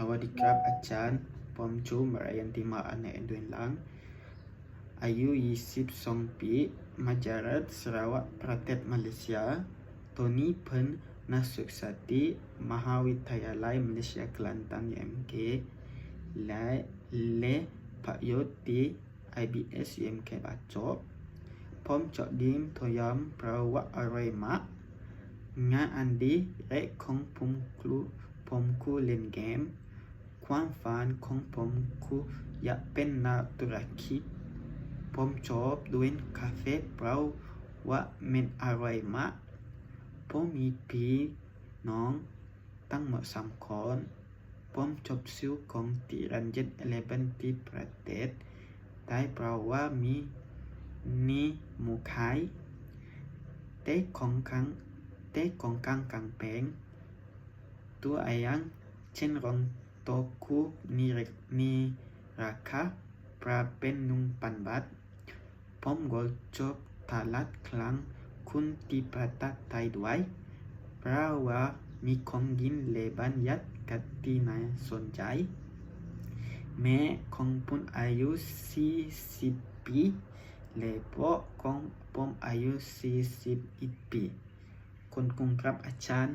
วัสดีครับอาจารย์ผมชูมรายันติมาอันเนเดือนหลังอายุ22 ปีมาจากรัฐสระวะประเทศมาเลเซียตอนนี้เพิ่นนักศึกษาที่มหาวิทยาลัยมาเลเซียกลันตัน UMK และเล่ประโยชน์ที่ IBS UMK บาจบผมจดดิมทยามเพราะว่าอะไรมากงานอันดีแรกของผมคือเล่นเกมความฝันของผมคืออยากเป็นนักธุรกิจผมชอบดื่มกาแฟเพราะว่ามันอร่อยมากผมมีพี่น้องทั้งหมด3 คนผมชอบซื้อของที่ร้าน7-Elevenที่ประเทศไทยเพราะว่ามีหมูขายแต่ของกลางแพงตัวอย่างเช่นรองโต๊ะคู่มีราคาประมาณ 1,000 บาทผมก็ชอบตลาดกลางคุณที่ประเทศไทยด้วยเพราะว่ามีของกินและบรรยากาศที่น่าสนใจแม่ของผมอายุ40 ปีและพ่อของผมอายุ41 ปีขอบคุณครับอาจารย์